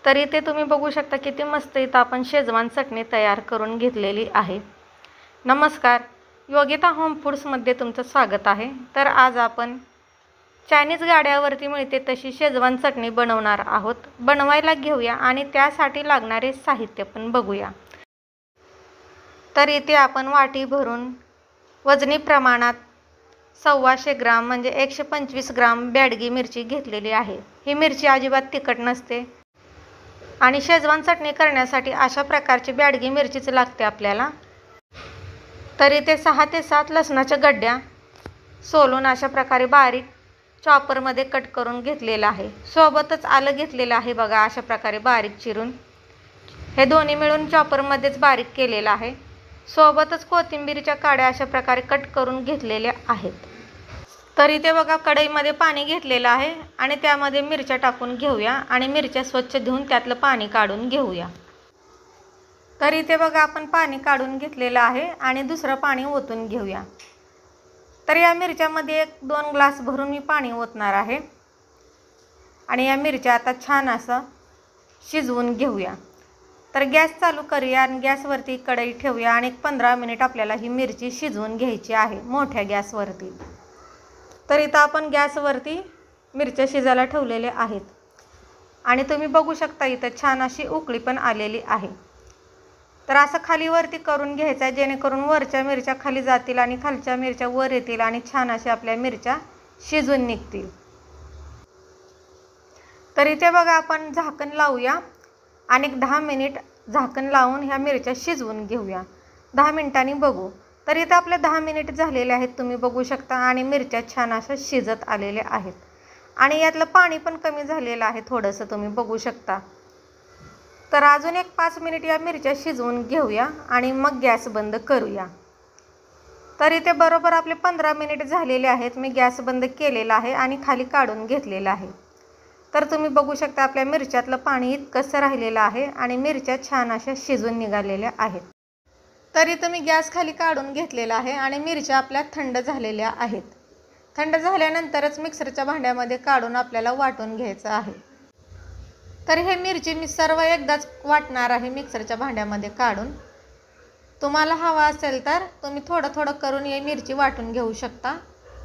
तर इथे तुम्ही बघू शकता किती मस्त इथं आपण शेजवान चटणी तयार करून घेतलेली आहे। नमस्कार, योगिता होम फूड्समध्ये तुमचं स्वागत आहे। तर आज आपण चायनीज गाड्यावरती मिळते तशी शेजवान चटणी बनवणार आहोत। बनवायला घेऊया आणि त्यासाठी लागणारे साहित्य पण बघूया। तर इथे आपण वाटी भरून वजनी प्रमाणात 125 ग्राम म्हणजे 125 ग्राम बॅडगी मिरची घेतलेली आहे। ही मिरची अजिबात तिखट नसते आणि शेजवान चटणी करण्यासाठी अशा प्रकारची बॅडगी मिरचीच लागते आपल्याला। तर इथे 6 ते 7 लसणाच्या गड्ड्या सोलून अशा प्रकारे बारीक चॉपरमध्ये कट करून घेतलेला आहे। सोबतच आलं घेतलेलं आहे बघा, अशा प्रकारे बारीक चिरून। हे दोन्ही मिळून चॉपरमध्येच बारीक केलेलं आहे। सोबतच कोथिंबीरच्या काड्या अशा प्रकारे कट करून घेतलेल्या आहेत। तर इथे बघा कढईमध्ये पाणी घेतलेलं आहे आणि त्यामध्ये मिरच्या टाकून घेऊया आणि मिरच्या स्वच्छ धुवून त्यातलं पाणी काढून घेऊया। तर इथे बघा आपण पाणी काढून घेतलेलं आहे आणि दुसरं पाणी ओतून घेऊया। तर या मिरच्यामध्ये 1-2 ग्लास भरून मी पाणी ओतणार आहे आणि या मिरच्या आता छान असं शिजवून घेऊया। तर गॅस चालू करूया आणि गॅसवरती कढई ठेवूया आणि 15 मिनिट आपल्याला ही मिरची शिजवून घ्यायची आहे मोठ्या गॅसवरती। तर इथं आपण गॅसवरती मिरच्या शिजायला ठेवलेल्या आहेत आणि तुम्ही बघू शकता इथं छान अशी उकळी पण आलेली आहे। तर असं खालीवरती करून घ्यायचं आहे जेणेकरून वरच्या मिरच्या खाली जातील आणि खालच्या मिरच्या वर येतील आणि छान अशा आपल्या मिरच्या शिजून निघतील। तर इथे बघा आपण झाकण लावूया आणि 10 मिनिट झाकण लावून ह्या मिरच्या शिजवून घेऊया। 10 मिनिटांनी बघू। तर इथे आपले 10 मिनिट झालेले आहेत तुम्ही बघू शकता आणि मिरच्या छान अशा शिजत आलेल्या आहेत आणि यातलं पाणी पण कमी झालेलं आहे थोडंसं तुम्ही बघू शकता। तर अजून 5 मिनिट या मिरच्या शिजवून घेऊया आणि मग गॅस बंद करूया। तर इथे बरोबर आपले 15 मिनिट झालेले आहेत। मी गॅस बंद केलेला आहे आणि खाली काढून घेतलेला आहे। तर तुम्ही बघू शकता आपल्या मिरच्यातलं पाणी इतकंसं राहिलेलं आहे आणि मिरच्या छान अशा शिजून निघालेल्या आहेत। तर इथं मी गॅस खाली काढून घेतलेला आहे आणि मिरच्या आपल्या थंड झालेल्या आहेत। थंड झाल्यानंतरच मिक्सरच्या भांड्यामध्ये काढून आपल्याला वाटून घ्यायचं आहे। तर हे मिरची मी सर्व एकदाच वाटणार आहे मिक्सरच्या भांड्यामध्ये काढून। तुम्हाला हवा असेल तर तुम्ही थोडं थोडं करून ही मिरची वाटून घेऊ शकता।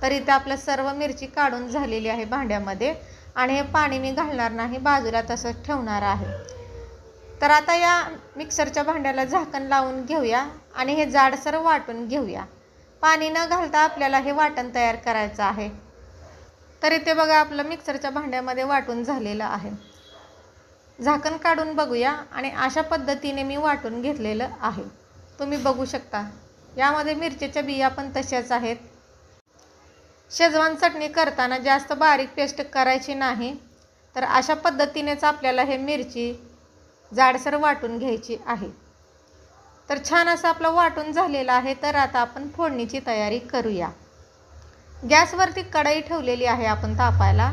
तर इथे आपलं सर्व मिरची काढून झालेली आहे भांड्यामध्ये आणि हे पाणी मी घालणार नाही, बाजूला तसंच ठेवणार आहे। तर आता या मिक्सरच्या भांड्याला झाकण लावून घेऊया आणि हे जाडसर वाटून घेऊया। पाणी न घालता आपल्याला हे वाटण तयार करायचं आहे। तर इथे बघा आपलं मिक्सरच्या भांड्यामध्ये वाटून झालेलं आहे। झाकण काढून बघूया आणि अशा पद्धतीने मी वाटून घेतलेलं आहे। तुम्ही बघू शकता यामध्ये मिरचीच्या बिया पण तशाच आहेत। शेजवान चटणी करताना जास्त बारीक पेस्ट करायची नाही। तर अशा पद्धतीनेच आपल्याला हे मिरची जाडसर वाटून घ्यायची आहे। तर छान असं आपलं वाटून झालेलं आहे। तर आता आपण फोडणीची तयारी करूया। गॅसवरती कढई ठेवलेली आहे आपण तापायला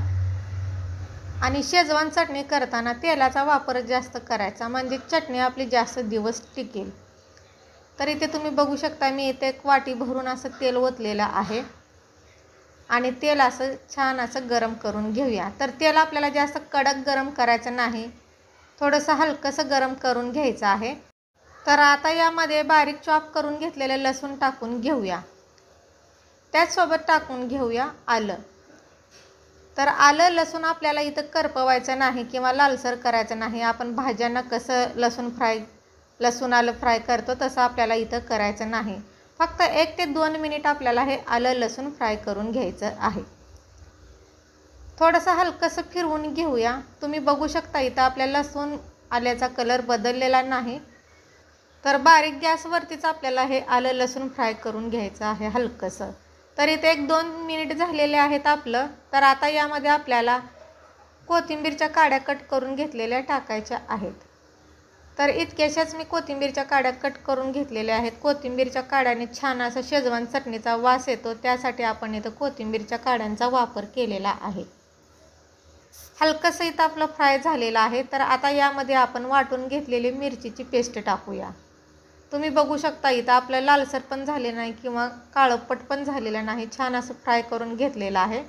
आणि शेजवान चटणी करताना तेलाचा वापर जास्त करायचा म्हणजे चटणी आपली जास्त दिवस टिकेल। तर इथे तुम्ही बघू शकता मी इथे 1 वाटी भरून असं तेल ओतलेलं आहे आणि तेल असं छान असं गरम करून घेऊया। तर तेल आपल्याला जास्त कडक गरम करायचं नाही, थोडंसं हलकंसं गरम करून घ्यायचं आहे। तर आता यामध्ये बारीक चॉप करून घेतलेलं लसूण टाकून घेऊया। त्याचसोबत टाकून घेऊया आलं। तर आलं लसूण आपल्याला इथं करपवायचं नाही किंवा लालसर करायचं नाही। आपण भाज्यांना कसं लसूण आलं फ्राय करतो तसं आपल्याला इथं करायचं नाही। फक्त 1 ते 2 मिनिट आपल्याला हे आलं लसूण फ्राय करून घ्यायचं आहे। थोडंसं हलकंसं फिरवून घेऊया। तुम्ही बघू शकता इथं आपल्या लसूण आल्याचा कलर बदललेला नाही। तर बारीक गॅसवरतीच आपल्याला हे आलं लसूण फ्राय करून घ्यायचं आहे हलकंसं। तर इथे 1-2 मिनिट झालेले आहेत आपलं। तर आता यामध्ये आपल्याला कोथिंबीरच्या काड्या कट करून घेतलेल्या टाकायच्या आहेत। तर इतक्याशाच मी कोथिंबीरच्या काड्या कट करून घेतलेल्या आहेत। कोथिंबीरच्या काड्याने छान असा शेजवान चटणीचा वास येतो, त्यासाठी आपण इथं कोथिंबीरच्या काड्यांचा वापर केलेला आहे। हलकंसं इथं आपलं फ्राय झालेलं आहे। तर आता यामध्ये आपण वाटून घेतलेली मिरचीची पेस्ट टाकूया। तुम्ही बघू शकता इथं आपलं लालसर पण झाले नाही किंवा काळपट पण झालेलं नाही, छान असं फ्राय करून घेतलेलं आहे।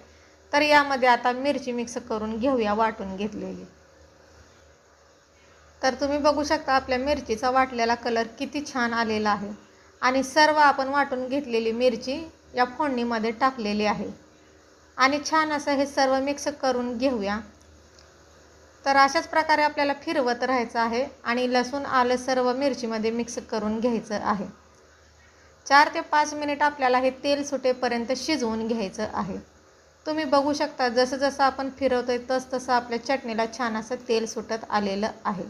तर यामध्ये आता मिरची मिक्स करून घेऊया वाटून घेतलेली। तर तुम्ही बघू शकता आपल्या मिरचीचा वाटलेला कलर किती छान आलेला आहे आणि सर्व आपण वाटून घेतलेली मिरची या फोडणीमध्ये टाकलेली आहे आणि छान असं हे सर्व मिक्स करून घेऊया। तर अशाच प्रकारे आपल्याला फिरवत राहायचं आहे आणि लसूण आलं सर्व मिरचीमध्ये मिक्स करून घ्यायचं आहे। 4 ते 5 मिनिट आपल्याला हे तेल सुटेपर्यंत शिजवून घ्यायचं आहे। तुम्ही बघू शकता जसं जसं आपण फिरवतोय तसं आपल्या चटणीला छान असं तेल सुटत आलेलं आहे।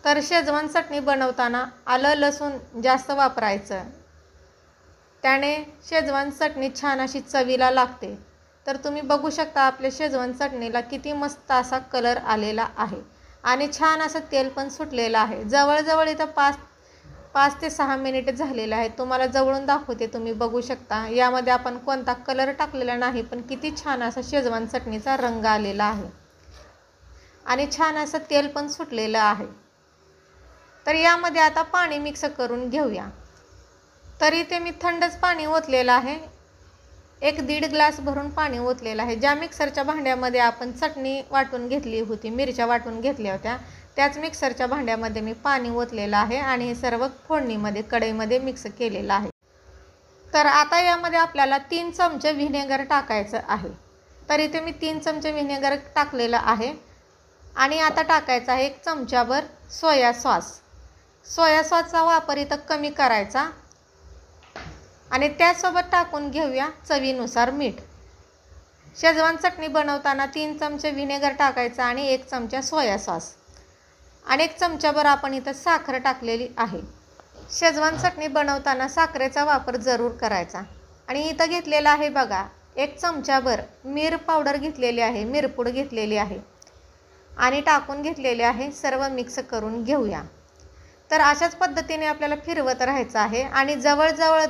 तर शेजवान चटणी बनवताना आलं लसूण जास्त वापरायचं, त्याने शेजवान चटणी छान अशी चवीला लागते। तर तुम्ही बघू शकता आपल्या शेजवान चटणीला किती मस्त असा कलर आलेला आहे आणि छान असं तेल पण सुटलेलं आहे। जवळजवळ इथं 5 ते 6 मिनिट झालेले आहेत। तुम्हाला जवळून दाखवते, तुम्ही बघू शकता यामध्ये आपण कोणता कलर टाकलेला नाही, पण किती छान असा शेजवान चटणीचा रंग आलेला आहे आणि छान असं तेल पण सुटलेलं आहे। तर यामध्ये आता पाणी मिक्स करून घेऊया। तर इथे मी थंडच पाणी ओतलेलं आहे, 1-1.5 ग्लास भरून पाणी ओतलेलं आहे। ज्या मिक्सरच्या भांड्यामध्ये आपण चटणी वाटून घेतली होती, मिरच्या वाटून घेतल्या होत्या, त्याच मिक्सरच्या भांड्यामध्ये मी पाणी ओतलेलं आहे आणि हे सर्व फोडणीमध्ये कढईमध्ये मिक्स केलेलं आहे। तर आता यामध्ये आपल्याला 3 चमचे व्हिनेगर टाकायचं आहे। तर इथे मी 3 चमचे व्हिनेगर टाकलेलं आहे आणि आता टाकायचा आहे 1 चमचाभर सोया सॉस। सोया सॉसचा वापर इथं कमी करायचा आणि त्यासोबत टाकून घेऊया चवीनुसार मीठ। शेजवान चटणी बनवताना 3 चमचे व्हिनेगर टाकायचा आणि 1 चमचा सोया सॉस आणि 1 चमचाभर आपण इथं साखर टाकलेली आहे। शेजवान चटणी बनवताना साखरेचा वापर जरूर करायचा आणि इथं घेतलेला आहे बघा 1 चमचाभर मिर पावडर घेतलेली आहे, मिरपूड घेतलेली आहे आणि टाकून घेतलेले आहे। सर्व मिक्स करून घेऊया। तर अशाच पद्धतीने आपल्याला फिरवत राहायचं आहे आणि जवळजवळ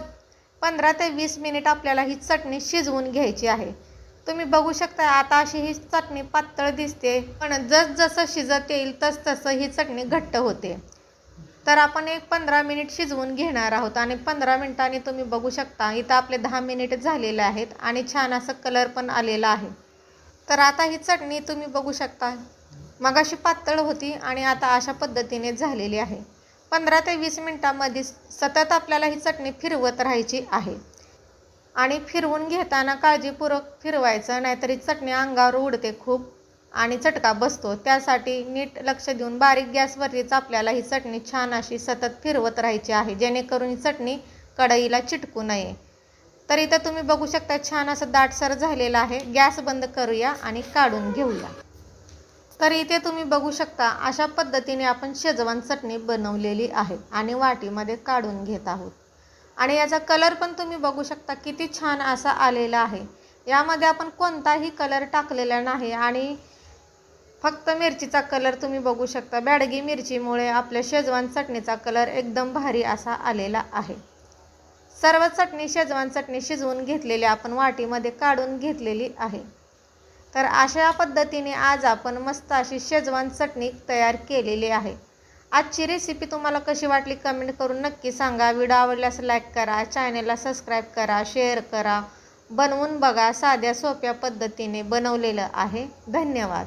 15 ते 20 मिनिट आपल्याला ही चटणी शिजवून घ्यायची आहे। तुम्ही बघू शकता आता अशी ही चटणी पातळ दिसते, पण जसं शिजत येईल तसं ही चटणी घट्ट होते। तर आपण 15 मिनिट शिजवून घेणार आहोत आणि 15 मिनिटांनी तुम्ही बघू शकता इथं आपले 10 मिनिट झालेले आहेत आणि छान असं कलर पण आलेला आहे। तर आता ही चटणी तुम्ही बघू शकता मगाशी पातळ होती आणि आता अशा पद्धतीने झालेली आहे। 15 ते 20 मिनिटांमध्ये सतत आपल्याला ही चटणी फिरवत राहायची आहे आणि फिरवून घेताना काळजीपूर्वक फिरवायचं, नाहीतर ही चटणी अंगावर उडते खूप आणि चटका बसतो। त्यासाठी नीट लक्ष देऊन बारीक गॅसवरतीच आपल्याला ही चटणी छान अशी सतत फिरवत राहायची आहे, जेणेकरून ही चटणी कढईला चिटकू नये। तर इथं तुम्ही बघू शकता छान असं दाटसर झालेलं आहे। गॅस बंद करूया आणि काढून घेऊया। तर इथे तुम्ही बघू शकता अशा पद्धतीने आपण शेजवान चटणी बनवलेली आहे आणि वाटीमध्ये काढून घेत आहोत आणि याचा कलर पण तुम्ही बघू शकता किती छान असा आलेला आहे। यामध्ये आपण कोणताही कलर टाकलेला नाही आणि फक्त मिरचीचा कलर तुम्ही बघू शकता। बॅडगी मिरचीमुळे आपल्या शेजवान चटणीचा कलर एकदम भारी असा आलेला आहे। सर्व चटणी शेजवान चटणी शिजवून घेतलेली आपण वाटीमध्ये काढून घेतलेली आहे। तर अशा पद्धतीने आज आपण मस्त अशी शेजवान चटणी तयार केलेली आहे। आजची रेसिपी तुम्हाला कशी वाटली कमेंट करून नक्की सांगा। व्हिडिओ आवडल्यास लाईक करा, चॅनलला सबस्क्राईब करा, शेअर करा, बनवून बघा। साध्या सोप्या पद्धतीने बनवलेलं आहे। धन्यवाद।